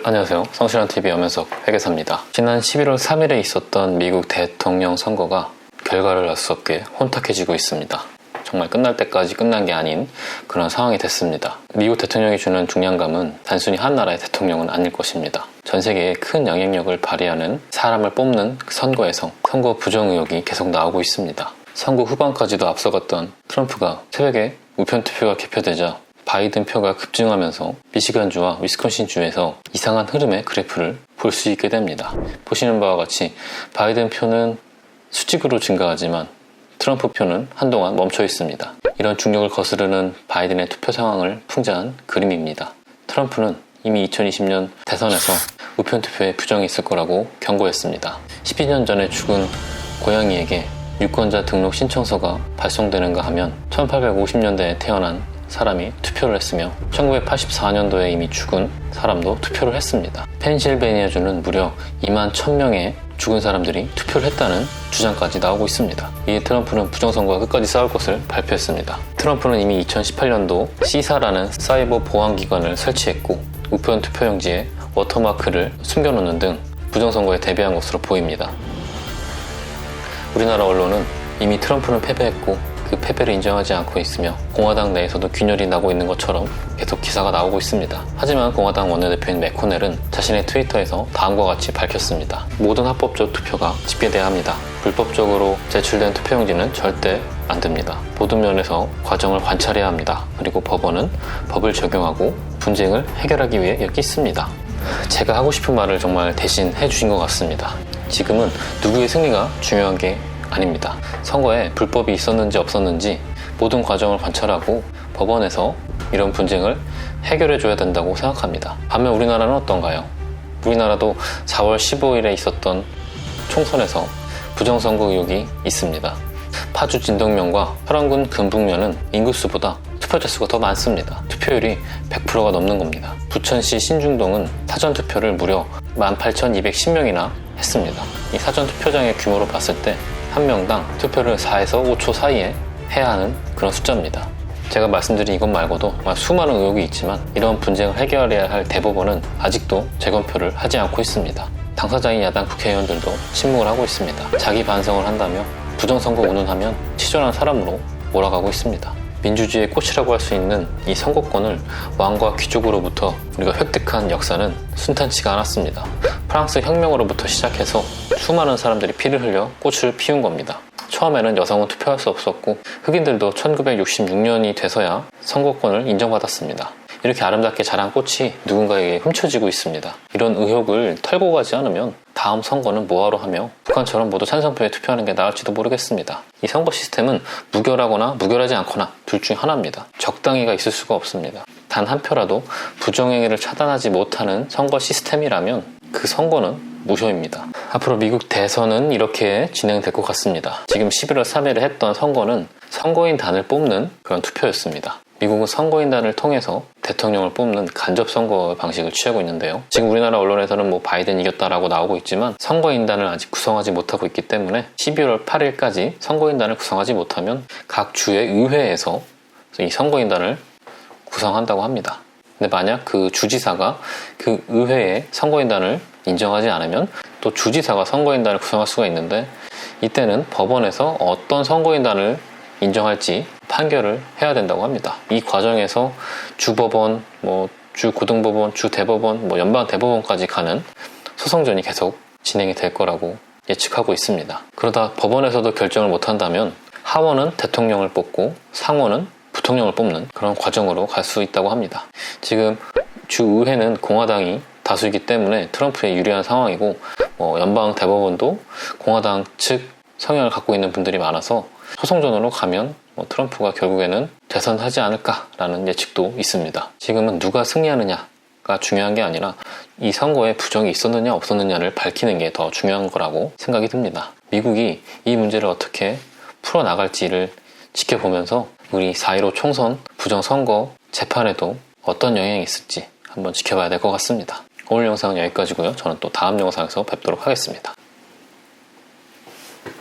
안녕하세요. 성실한TV 염현석 회계사입니다. 지난 11월 3일에 있었던 미국 대통령 선거가 결과를 알 수 없게 혼탁해지고 있습니다. 정말 끝날 때까지 끝난 게 아닌 그런 상황이 됐습니다. 미국 대통령이 주는 중량감은 단순히 한 나라의 대통령은 아닐 것입니다. 전 세계에 큰 영향력을 발휘하는 사람을 뽑는 선거에서 선거 부정 의혹이 계속 나오고 있습니다. 선거 후반까지도 앞서갔던 트럼프가 새벽에 우편 투표가 개표되자 바이든 표가 급증하면서 미시간주와 위스콘신주에서 이상한 흐름의 그래프를 볼 수 있게 됩니다. 보시는 바와 같이 바이든 표는 수직으로 증가하지만 트럼프 표는 한동안 멈춰 있습니다. 이런 중력을 거스르는 바이든의 투표 상황을 풍자한 그림입니다. 트럼프는 이미 2020년 대선에서 우편 투표에 부정이 있을 거라고 경고했습니다. 12년 전에 죽은 고양이에게 유권자 등록 신청서가 발송되는가 하면 1850년대에 태어난 사람이 투표를 했으며 1984년도에 이미 죽은 사람도 투표를 했습니다. 펜실베니아주는 무려 2만 1000명의 죽은 사람들이 투표를 했다는 주장까지 나오고 있습니다. 이에 트럼프는 부정선거와 끝까지 싸울 것을 발표했습니다. 트럼프는 이미 2018년도 시사라는 사이버 보안기관을 설치했고 우편 투표용지에 워터마크를 숨겨놓는 등 부정선거에 대비한 것으로 보입니다. 우리나라 언론은 이미 트럼프는 패배했고 그 패배를 인정하지 않고 있으며 공화당 내에서도 균열이 나고 있는 것처럼 계속 기사가 나오고 있습니다. 하지만 공화당 원내대표인 매코넬은 자신의 트위터에서 다음과 같이 밝혔습니다. 모든 합법적 투표가 집계돼야 합니다. 불법적으로 제출된 투표용지는 절대 안 됩니다. 모든 면에서 과정을 관찰해야 합니다. 그리고 법원은 법을 적용하고 분쟁을 해결하기 위해 여기 있습니다. 제가 하고 싶은 말을 정말 대신 해주신 것 같습니다. 지금은 누구의 승리가 중요한 게 아닙니다. 선거에 불법이 있었는지 없었는지 모든 과정을 관찰하고 법원에서 이런 분쟁을 해결해줘야 된다고 생각합니다. 반면 우리나라는 어떤가요? 우리나라도 4월 15일에 있었던 총선에서 부정선거 의혹이 있습니다. 파주 진동면과 혈안군 금북면은 인구수보다 투표자 수가 더 많습니다. 투표율이 100%가 넘는 겁니다. 부천시 신중동은 사전투표를 무려 18,210명이나 했습니다. 이 사전투표장의 규모로 봤을 때 한 명당 투표를 4에서 5초 사이에 해야 하는 그런 숫자입니다. 제가 말씀드린 이것 말고도 수많은 의혹이 있지만 이런 분쟁을 해결해야 할 대법원은 아직도 재검표를 하지 않고 있습니다. 당사자인 야당 국회의원들도 침묵을 하고 있습니다. 자기 반성을 한다며 부정선거 운운하면 치졸한 사람으로 몰아가고 있습니다. 민주주의의 꽃이라고 할 수 있는 이 선거권을 왕과 귀족으로부터 우리가 획득한 역사는 순탄치가 않았습니다. 프랑스 혁명으로부터 시작해서 수많은 사람들이 피를 흘려 꽃을 피운 겁니다. 처음에는 여성은 투표할 수 없었고 흑인들도 1966년이 돼서야 선거권을 인정받았습니다. 이렇게 아름답게 자란 꽃이 누군가에게 훔쳐지고 있습니다. 이런 의혹을 털고 가지 않으면 다음 선거는 뭐하러 하며 북한처럼 모두 찬성표에 투표하는 게 나을지도 모르겠습니다. 이 선거 시스템은 무결하거나 무결하지 않거나 둘 중 하나입니다. 적당히가 있을 수가 없습니다. 단 한 표라도 부정행위를 차단하지 못하는 선거 시스템이라면 그 선거는 무효입니다. 앞으로 미국 대선은 이렇게 진행될 것 같습니다. 지금 11월 3일에 했던 선거는 선거인단을 뽑는 그런 투표였습니다. 미국은 선거인단을 통해서 대통령을 뽑는 간접선거 방식을 취하고 있는데요. 지금 우리나라 언론에서는 바이든 이겼다라고 나오고 있지만 선거인단을 아직 구성하지 못하고 있기 때문에 12월 8일까지 선거인단을 구성하지 못하면 각 주의 의회에서 이 선거인단을 구성한다고 합니다. 근데 만약 그 주지사가 그 의회에 선거인단을 인정하지 않으면 또 주지사가 선거인단을 구성할 수가 있는데 이때는 법원에서 어떤 선거인단을 인정할지 판결을 해야 된다고 합니다. 이 과정에서 주법원, 주고등법원, 주대법원, 연방대법원까지 가는 소송전이 계속 진행이 될 거라고 예측하고 있습니다. 그러다 법원에서도 결정을 못한다면 하원은 대통령을 뽑고 상원은 부통령을 뽑는 그런 과정으로 갈 수 있다고 합니다. 지금 주의회는 공화당이 다수이기 때문에 트럼프에 유리한 상황이고 연방대법원도 공화당 측 성향을 갖고 있는 분들이 많아서 소송전으로 가면 트럼프가 결국에는 대선하지 않을까라는 예측도 있습니다. 지금은 누가 승리하느냐가 중요한 게 아니라 이 선거에 부정이 있었느냐 없었느냐를 밝히는 게 더 중요한 거라고 생각이 듭니다. 미국이 이 문제를 어떻게 풀어나갈지를 지켜보면서 우리 4.15 총선 부정선거 재판에도 어떤 영향이 있을지 한번 지켜봐야 될 것 같습니다. 오늘 영상은 여기까지고요. 저는 또 다음 영상에서 뵙도록 하겠습니다.